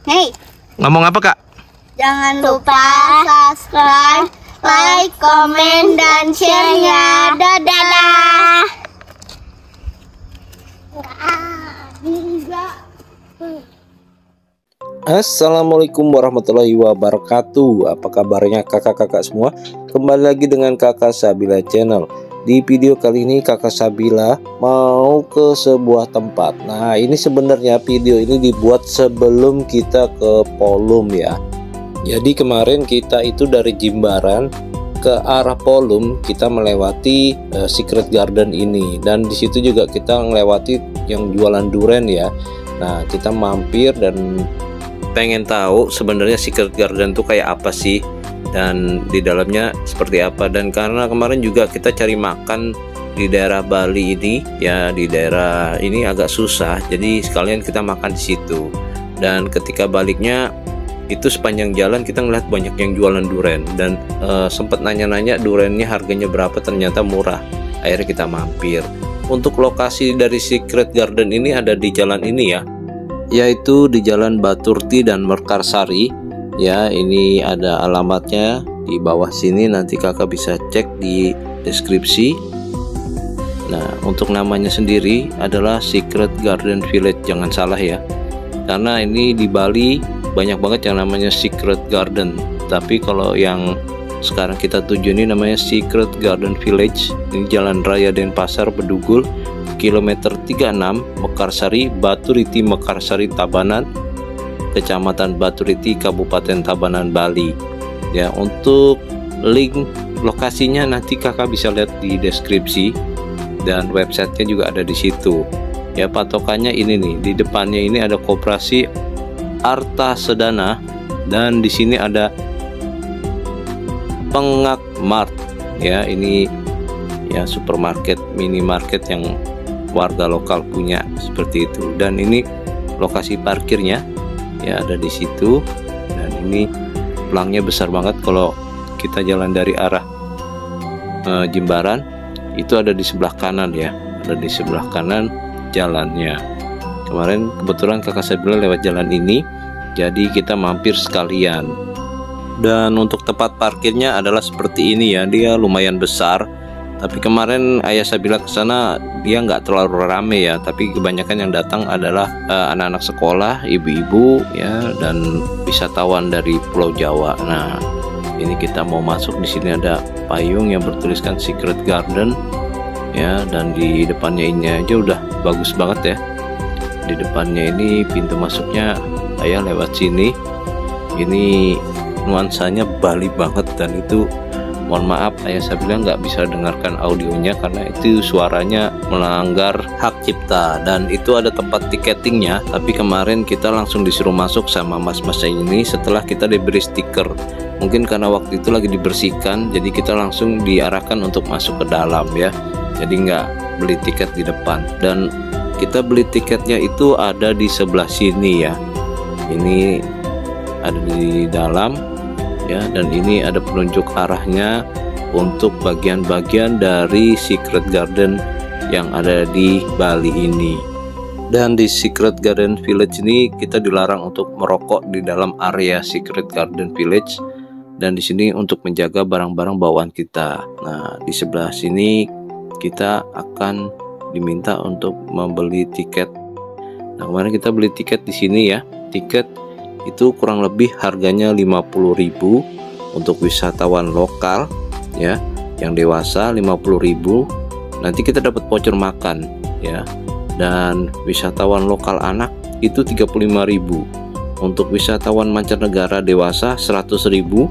Hei, Ngomong apa, Kak? jangan lupa subscribe, like, komen, dan share-nya. Dadah. Assalamualaikum warahmatullahi wabarakatuh. Apa kabarnya kakak-kakak semua? Kembali lagi dengan Kakak Sabila Channel. Di video kali ini Kakak Sabila mau ke sebuah tempat. Nah, ini sebenarnya video ini dibuat sebelum kita ke Polum ya. Jadi kemarin kita itu dari Jimbaran ke arah Polum, kita melewati Secret Garden ini, dan di situ juga kita melewati yang jualan durian ya. Nah, kita mampir dan pengen tahu sebenarnya Secret Garden tuh kayak apa sih, dan di dalamnya seperti apa. Dan karena kemarin juga kita cari makan di daerah Bali ini ya, di daerah ini agak susah, jadi sekalian kita makan di situ. Dan ketika baliknya itu sepanjang jalan kita ngeliat banyak yang jualan durian, dan sempat nanya-nanya duriannya harganya berapa, ternyata murah. Akhirnya kita mampir. Untuk lokasi dari Secret Garden ini ada di jalan ini ya, yaitu di Jalan Baturti dan Mekarsari ya. Ini ada alamatnya di bawah sini, nanti kakak bisa cek di deskripsi. Nah, untuk namanya sendiri adalah Secret Garden Village, jangan salah ya, karena ini di Bali banyak banget yang namanya Secret Garden, tapi kalau yang sekarang kita tuju ini namanya Secret Garden Village. Ini Jalan Raya Denpasar Bedugul, kilometer 36, Mekarsari, Baturiti, Mekarsari, Tabanan, Kecamatan Baturiti, Kabupaten Tabanan, Bali. Ya, untuk link lokasinya nanti kakak bisa lihat di deskripsi, dan websitenya juga ada di situ. Ya, patokannya ini nih, di depannya ini ada Koperasi Arta Sedana, dan di sini ada Pengak Mart. Ya, ini ya supermarket, minimarket yang warga lokal punya seperti itu. Dan ini lokasi parkirnya ya, ada di situ. Dan ini pelangnya besar banget. Kalau kita jalan dari arah Jimbaran itu ada di sebelah kanan ya, ada di sebelah kanan jalannya. Kemarin kebetulan kakak Sabila lewat jalan ini, jadi kita mampir sekalian. Dan untuk tempat parkirnya adalah seperti ini ya, dia lumayan besar. Tapi kemarin ayah Sabila ke sana dia nggak terlalu rame ya, tapi kebanyakan yang datang adalah anak-anak sekolah, ibu-ibu ya, dan wisatawan dari Pulau Jawa. Nah, ini kita mau masuk, di sini ada payung yang bertuliskan Secret Garden ya, dan di depannya ini aja udah bagus banget ya. Di depannya ini pintu masuknya, ayah lewat sini. Ini nuansanya Bali banget, dan itu mohon maaf ayah Sabila nggak bisa dengarkan audionya karena itu suaranya melanggar hak cipta. Dan itu ada tempat tiketingnya, tapi kemarin kita langsung disuruh masuk sama mas-mas ini setelah kita diberi stiker. Mungkin karena waktu itu lagi dibersihkan, jadi kita langsung diarahkan untuk masuk ke dalam ya, jadi nggak beli tiket di depan. Dan kita beli tiketnya itu ada di sebelah sini ya, ini ada di dalam ya, dan ini ada penunjuk arahnya untuk bagian-bagian dari Secret Garden yang ada di Bali ini. Dan di Secret Garden Village ini kita dilarang untuk merokok di dalam area Secret Garden Village, dan di sini untuk menjaga barang-barang bawaan kita. Nah, di sebelah sini kita akan diminta untuk membeli tiket. Nah, kemarin kita beli tiket di sini ya. Tiket itu kurang lebih harganya 50.000 untuk wisatawan lokal ya, yang dewasa 50.000. Nanti kita dapat voucher makan ya. Dan wisatawan lokal anak itu 35.000. Untuk wisatawan mancanegara dewasa 100.000,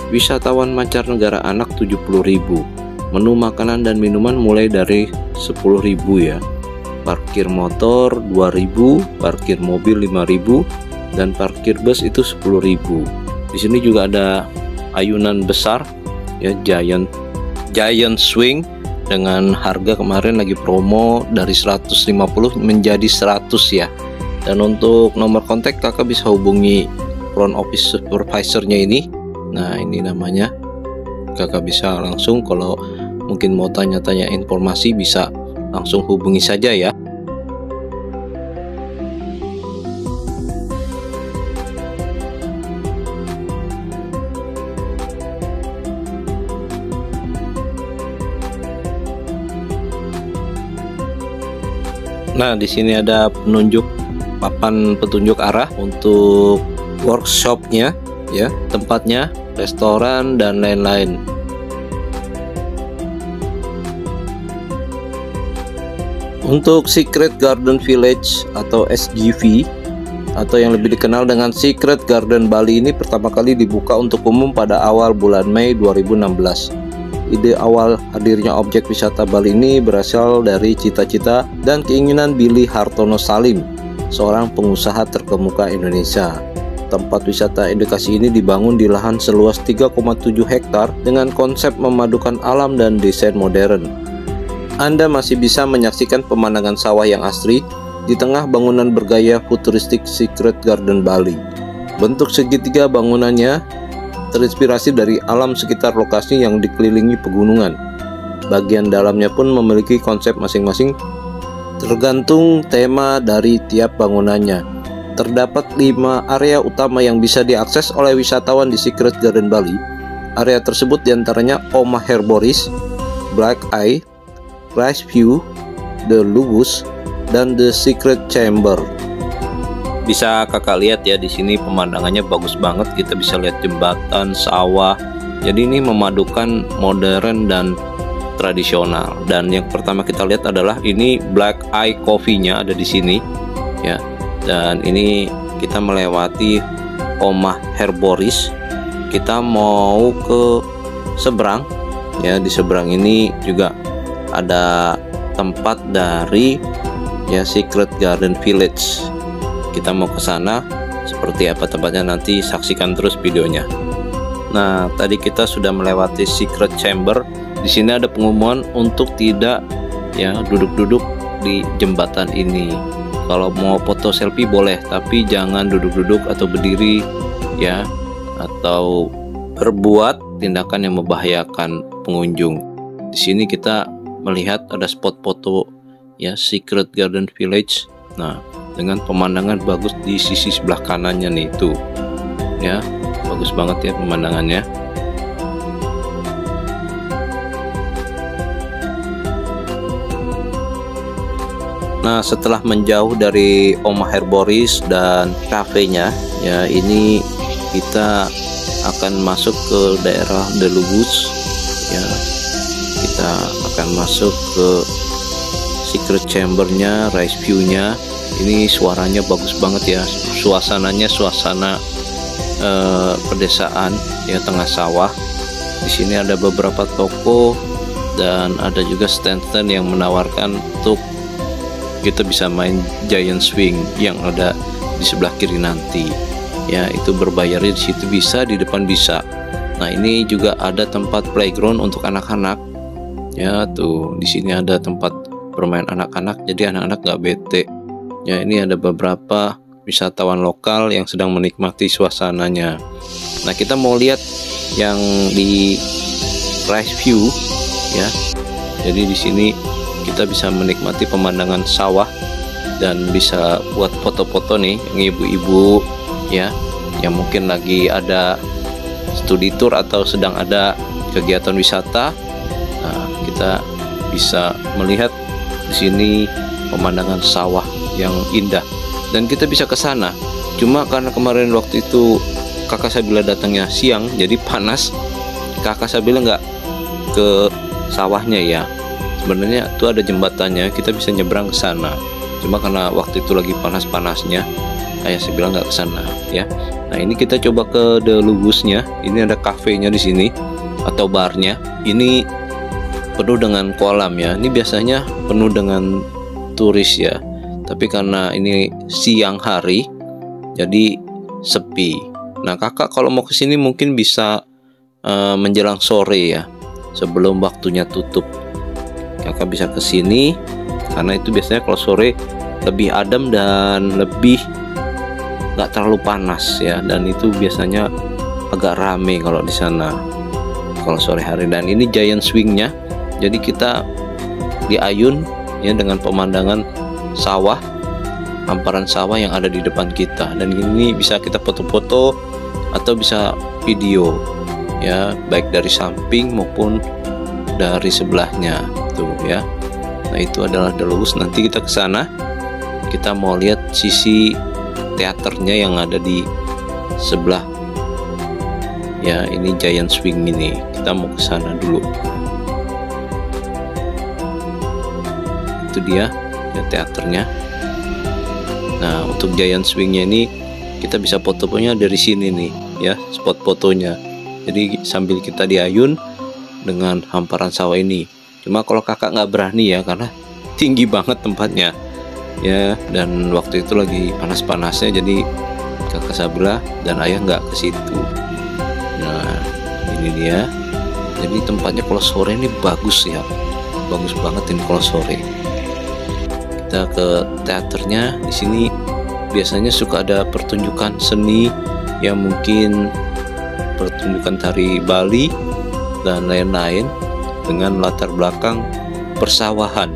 wisatawan mancanegara anak 70.000. Menu makanan dan minuman mulai dari 10.000 ya. Parkir motor 2.000, parkir mobil 5.000, dan parkir bus itu 10.000. Di sini juga ada ayunan besar ya, giant swing, dengan harga kemarin lagi promo dari 150 menjadi 100 ya. Dan untuk nomor kontak kakak bisa hubungi front office supervisornya ini. Nah, ini namanya, kakak bisa langsung kalau mungkin mau tanya-tanya informasi bisa langsung hubungi saja ya. Nah, di sini ada papan petunjuk arah untuk workshopnya, ya, tempatnya, restoran dan lain-lain. Untuk Secret Garden Village atau SGV, atau yang lebih dikenal dengan Secret Garden Bali, ini pertama kali dibuka untuk umum pada awal bulan Mei 2016. Ide awal hadirnya objek wisata Bali ini berasal dari cita-cita dan keinginan Billy Hartono Salim, seorang pengusaha terkemuka Indonesia. Tempat wisata edukasi ini dibangun di lahan seluas 3,7 hektar dengan konsep memadukan alam dan desain modern. Anda masih bisa menyaksikan pemandangan sawah yang asri di tengah bangunan bergaya futuristik Secret Garden Bali. Bentuk segitiga bangunannya terinspirasi dari alam sekitar lokasi yang dikelilingi pegunungan. Bagian dalamnya pun memiliki konsep masing-masing tergantung tema dari tiap bangunannya. Terdapat 5 area utama yang bisa diakses oleh wisatawan di Secret Garden Bali. Area tersebut diantaranya Omah Herboris, Black Eye, Rice View, The Lubus, dan The Secret Chamber. Bisa kakak lihat ya, di sini pemandangannya bagus banget. Kita bisa lihat jembatan, sawah. Jadi ini memadukan modern dan tradisional. Dan yang pertama kita lihat adalah ini Black Eye Coffee-nya ada di sini, ya. Dan ini kita melewati Omah Herboris. Kita mau ke seberang, ya. Di seberang ini juga ada tempat dari ya Secret Garden Village. Kita mau ke sana, seperti apa tempatnya nanti saksikan terus videonya. Nah, tadi kita sudah melewati Secret Chamber. Di sini ada pengumuman untuk tidak ya duduk-duduk di jembatan ini. Kalau mau foto selfie boleh, tapi jangan duduk-duduk atau berdiri ya, atau berbuat tindakan yang membahayakan pengunjung. Di sini kita melihat ada spot foto ya Secret Garden Village. Nah, dengan pemandangan bagus di sisi sebelah kanannya nih, tuh ya, bagus banget ya pemandangannya. Nah, setelah menjauh dari Omah Herboris dan kafenya ya, ini kita akan masuk ke daerah The Lubus ya. Kita akan masuk ke Secret Chamber-nya, Rice View-nya. Ini suaranya bagus banget ya, suasananya suasana pedesaan ya, tengah sawah. Di sini ada beberapa toko dan ada juga stand-stand yang menawarkan untuk kita bisa main giant swing yang ada di sebelah kiri nanti. Ya, itu berbayar di situ bisa, di depan bisa. Nah, ini juga ada tempat playground untuk anak-anak. Ya, tuh di sini ada tempat bermain anak-anak, jadi anak-anak nggak bete. Ya, ini ada beberapa wisatawan lokal yang sedang menikmati suasananya. Nah, kita mau lihat yang di Rice View ya. Jadi di sini kita bisa menikmati pemandangan sawah dan bisa buat foto-foto nih yang ibu-ibu ya, yang mungkin lagi ada studi tour atau sedang ada kegiatan wisata. Nah, kita bisa melihat di sini pemandangan sawah yang indah dan kita bisa ke sana. Cuma karena kemarin waktu itu kakak Sabila datangnya siang jadi panas, kakak Sabila nggak ke sawahnya ya. Sebenarnya itu ada jembatannya, kita bisa nyebrang ke sana. Cuma karena waktu itu lagi panas-panasnya, ayah saya bilang nggak ke sana ya. Nah, ini kita coba ke The Lubusnya. Ini ada kafenya di sini atau barnya. Ini penuh dengan kolam ya. Ini biasanya penuh dengan turis ya. Tapi karena ini siang hari, jadi sepi. Nah, kakak kalau mau kesini mungkin bisa menjelang sore ya, sebelum waktunya tutup. Kakak bisa kesini karena itu biasanya kalau sore lebih adem dan lebih nggak terlalu panas ya. Dan itu biasanya agak rame kalau di sana kalau sore hari. Dan ini giant swingnya, jadi kita diayun ya dengan pemandangan sawah, hamparan sawah yang ada di depan kita. Dan ini bisa kita foto-foto atau bisa video ya, baik dari samping maupun dari sebelahnya tuh ya. Nah, itu adalah The Lubus. Nanti kita ke sana kita mau lihat sisi teaternya yang ada di sebelah. Ya, ini Giant Swing ini. Kita mau ke sana dulu. Itu dia ya teaternya. Nah, untuk Giant Swingnya ini kita bisa fotonya dari sini nih ya, spot fotonya. Jadi sambil kita diayun dengan hamparan sawah ini. Cuma kalau kakak nggak berani ya, karena tinggi banget tempatnya ya, dan waktu itu lagi panas-panasnya, jadi kakak Sabila dan ayah nggak ke situ. Nah, ini dia. Jadi tempatnya kalau sore ini bagus ya, bagus banget ini kalau sore. Kita ke teaternya. Di sini biasanya suka ada pertunjukan seni yang mungkin pertunjukan tari Bali dan lain-lain, dengan latar belakang persawahan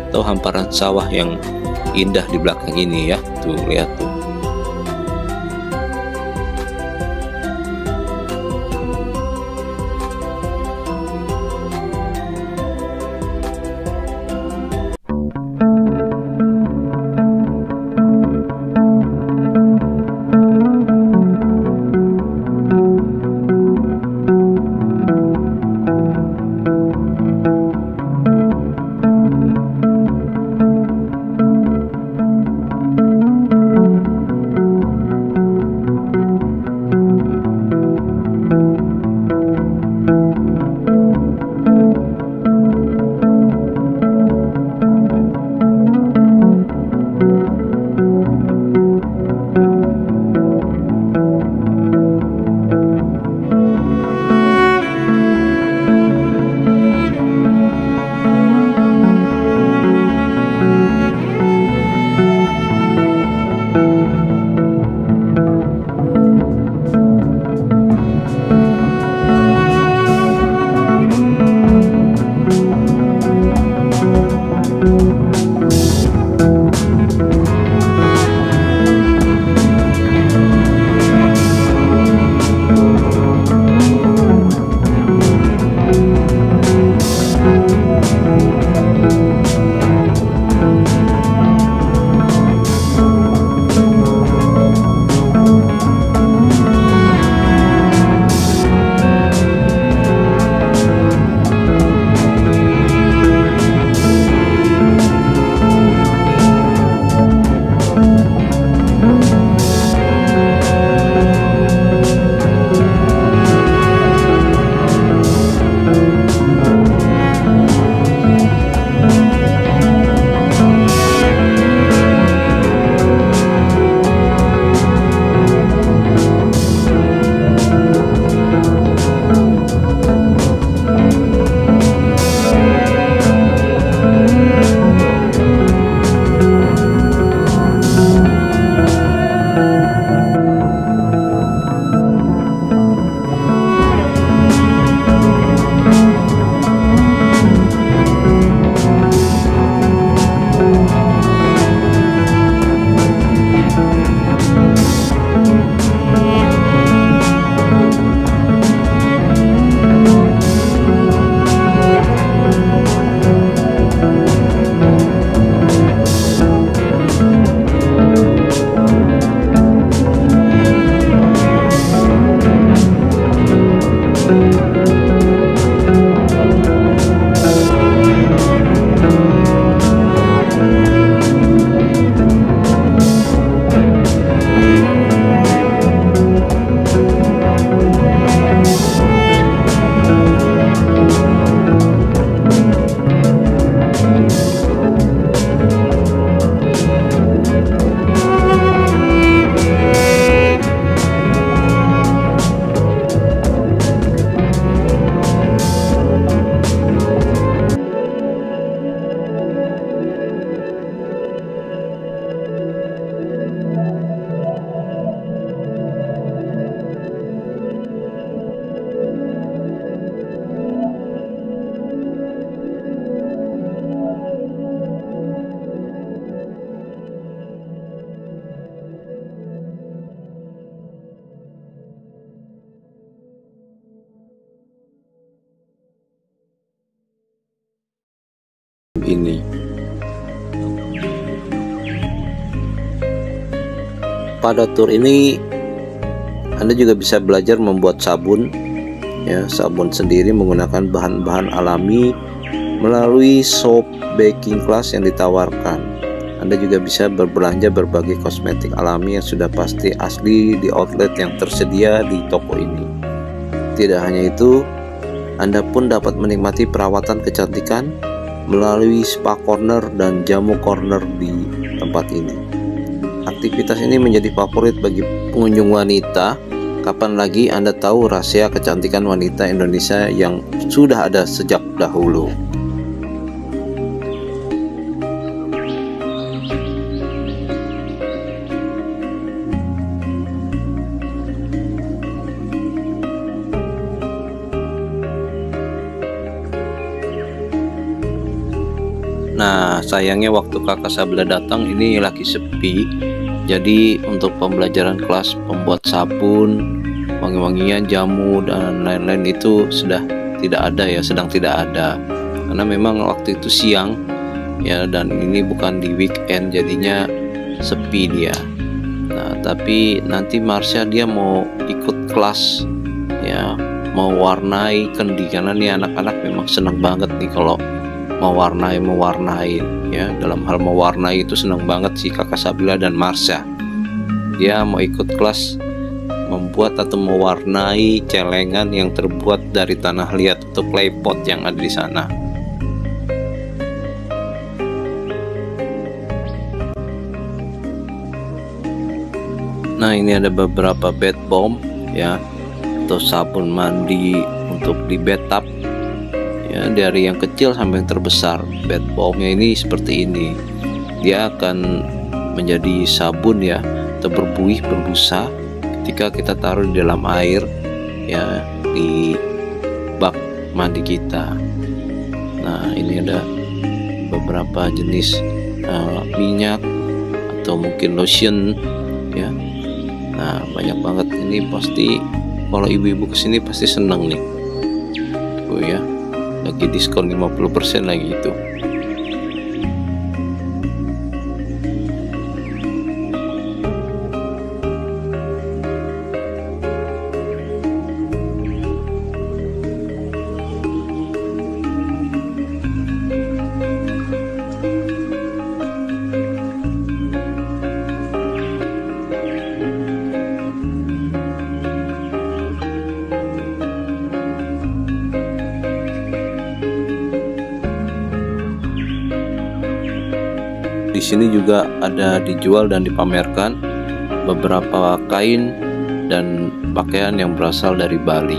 atau hamparan sawah yang indah di belakang ini ya. Tuh, lihat tuh. ini. pada tour ini Anda juga bisa belajar membuat sabun, ya, sabun sendiri menggunakan bahan-bahan alami melalui shop baking class yang ditawarkan. Anda juga bisa berbelanja berbagai kosmetik alami yang sudah pasti asli di outlet yang tersedia di toko ini. Tidak hanya itu, Anda pun dapat menikmati perawatan kecantikan melalui spa corner dan jamu corner di tempat ini. Aktivitas ini menjadi favorit bagi pengunjung wanita. Kapan lagi Anda tahu rahasia kecantikan wanita Indonesia yang sudah ada sejak dahulu. Nah, sayangnya waktu Kakak Sabila datang ini lagi sepi. Jadi untuk pembelajaran kelas pembuat sabun, wangi-wangian, jamu dan lain-lain itu sudah tidak ada ya, sedang tidak ada. Karena memang waktu itu siang ya, dan ini bukan di weekend, jadinya sepi dia. Nah, tapi nanti Marsha dia mau ikut kelas ya, mau warnai kendi, karena nih anak-anak memang senang banget nih kalau mewarnai ya. Dalam hal mewarnai itu senang banget sih Kakak Sabila dan Marsha. Dia mau ikut kelas membuat atau mewarnai celengan yang terbuat dari tanah liat atau clay pot yang ada di sana. Nah, ini ada beberapa bath bomb ya, atau sabun mandi untuk di bathtub ya, dari yang kecil sampai yang terbesar. Bath bombnya ini seperti ini, dia akan menjadi sabun ya, atau berbuih, berbusa ketika kita taruh di dalam air ya, di bak mandi kita. Nah, ini ada beberapa jenis minyak atau mungkin lotion ya. Nah, banyak banget ini, pasti kalau ibu-ibu kesini pasti seneng nih. Oh ya, lagi diskon 50% lagi itu. Di sini juga ada dijual dan dipamerkan beberapa kain dan pakaian yang berasal dari Bali.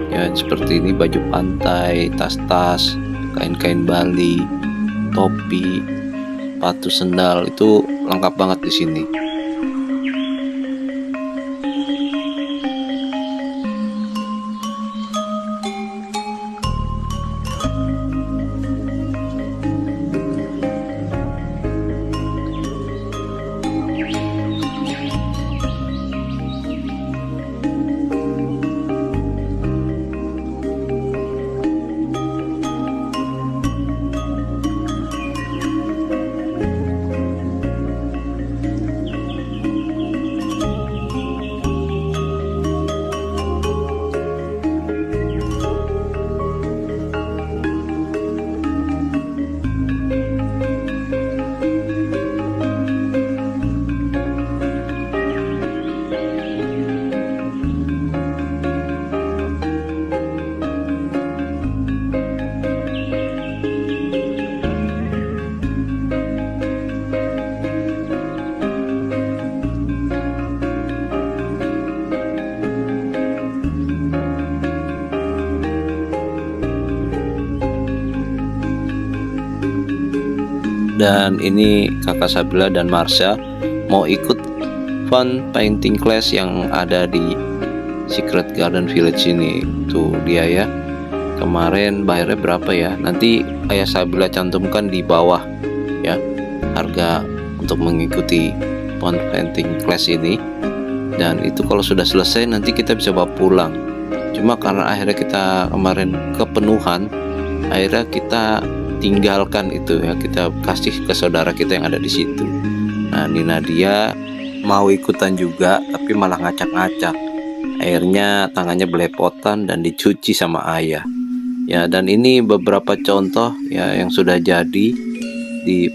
Ya, seperti ini baju pantai, tas-tas, kain-kain Bali, topi, sepatu, sendal, itu lengkap banget di sini. Dan ini Kakak Sabila dan Marsha mau ikut fun painting class yang ada di Secret Garden Village ini. Tuh dia ya, kemarin bayarnya berapa ya, nanti Ayah Sabila cantumkan di bawah ya, harga untuk mengikuti fun painting class ini. Dan itu kalau sudah selesai nanti kita bisa bawa pulang. Cuma karena akhirnya kita kemarin kepenuhan, akhirnya kita tinggalkan itu ya, kita kasih ke saudara kita yang ada di situ. Nah, ini Nadia mau ikutan juga, tapi malah ngacak-ngacak. Akhirnya tangannya belepotan dan dicuci sama ayah. Ya, dan ini beberapa contoh ya yang sudah jadi di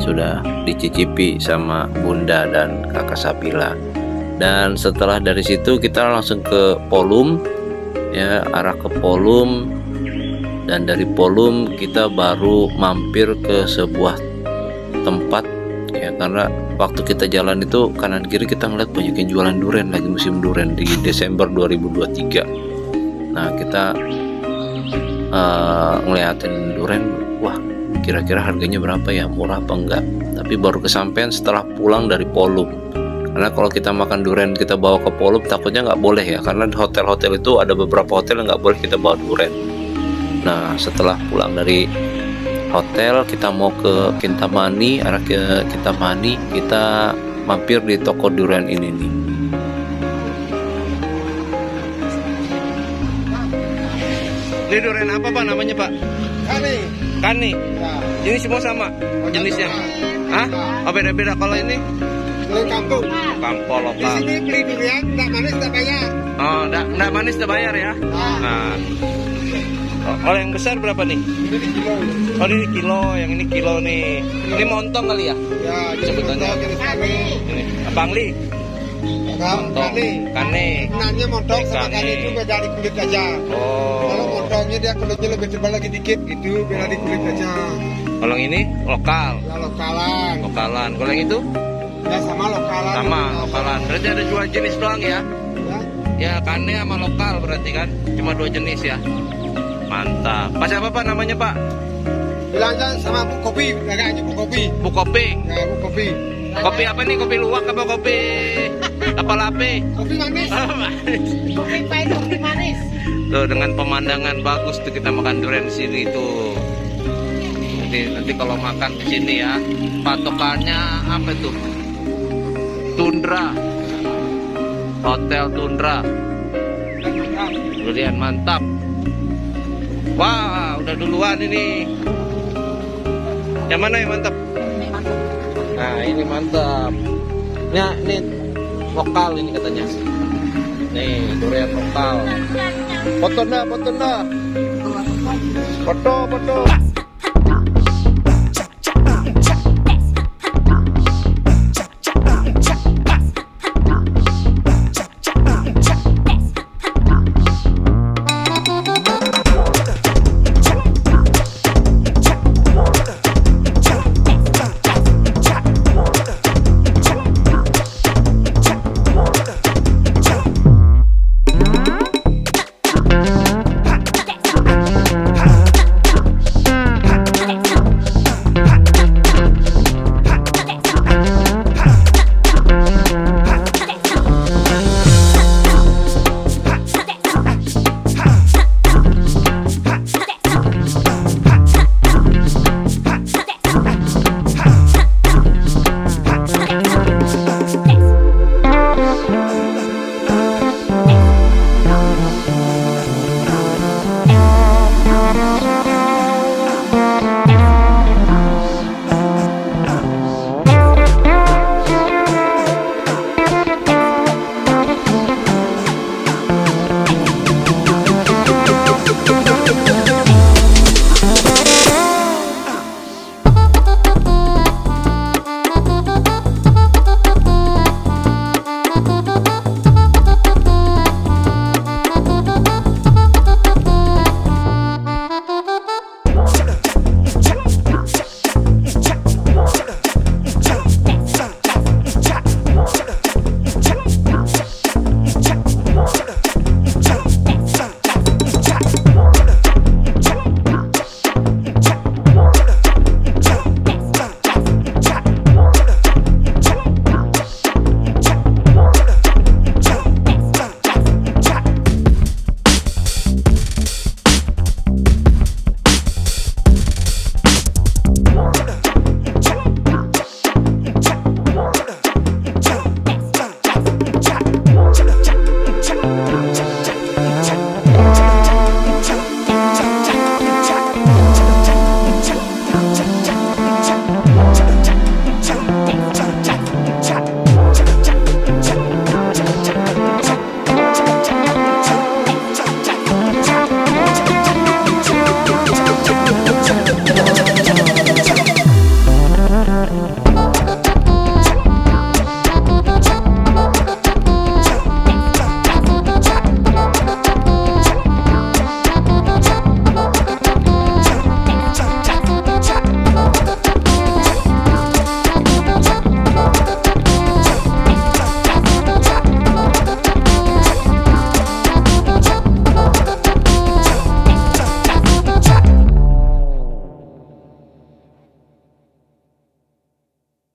sudah dicicipi sama Bunda dan Kakak Sapila. Dan setelah dari situ kita langsung ke Polum, ya, arah ke Polum. Dan dari Polum kita baru mampir ke sebuah tempat, ya, karena waktu kita jalan itu kanan kiri kita ngeliat banyak yang jualan durian, lagi musim durian di Desember 2023. Nah kita ngeliatin durian, wah kira-kira harganya berapa ya, murah apa enggak. Tapi baru kesampaian setelah pulang dari Polum, karena kalau kita makan durian kita bawa ke Polum takutnya nggak boleh ya, karena di hotel-hotel itu ada beberapa hotel yang nggak boleh kita bawa durian. Nah setelah pulang dari hotel kita mau ke Kintamani, arah ke Kintamani, kita mampir di toko durian ini nih. Ini durian apa Pak namanya Pak? Kani. Ya. Ini semua sama jenisnya? Hah? Oh beda-beda. Kalau ini? Kampung. Kampung Di lokal. sini beli durian, nggak manis, nggak bayar. Oh, nggak manis, nggak bayar ya? Nah. Kalau yang besar berapa nih? Ini di kilo. Oh ini kilo, yang ini kilo nih. Ini montong kali ya? Ya, Sebutannya. jenis kani. Ini Bangli. Montong. Kane. Benarnya montong sama Kani. kani itu beda di kulit aja. Kalau Oh. montongnya dia kulitnya lebih tebal lagi dikit, itu beda di kulit aja. Kalau yang ini lokal. Ya lokalan. Lokalan. Kalau yang itu? Ya sama lokalan. Sama lokalan. Berarti ada dua jenis doang ya? Ya. Ya kane sama lokal berarti kan? Cuma dua jenis ya? Mantap. Pak siapa Pak namanya Pak? Bilangnya sama Bu Kopi, agaknya Bu Kopi. Bu Kopi. Ya Bu Kopi. Kopi apa nih? Kopi luwak apa kopi apa lape? Kopi manis. Oh, manis. Kopi pahit, kopi manis. Tuh dengan pemandangan bagus tuh kita makan durian di sini tuh. Nanti kalau makan di sini ya, patokannya apa tuh? Tundra. Hotel Tundra. Durian mantap. Wah, udah duluan ini. Yang mana yang mantap? Nah, ini mantap. Nah, ini lokal ini katanya. Nih, durian lokal. Foto dah. Foto.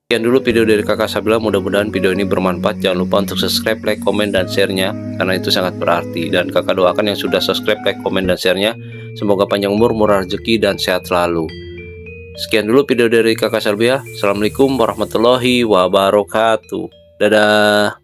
Sekian dulu video dari kakak Sabila, mudah-mudahan video ini bermanfaat. Jangan lupa untuk subscribe, like, komen, dan share-nya, karena itu sangat berarti. Dan kakak doakan yang sudah subscribe, like, komen, dan share-nya, semoga panjang umur, murah rezeki, dan sehat selalu. Sekian dulu video dari kakak Sabila. Assalamualaikum warahmatullahi wabarakatuh. Dadah.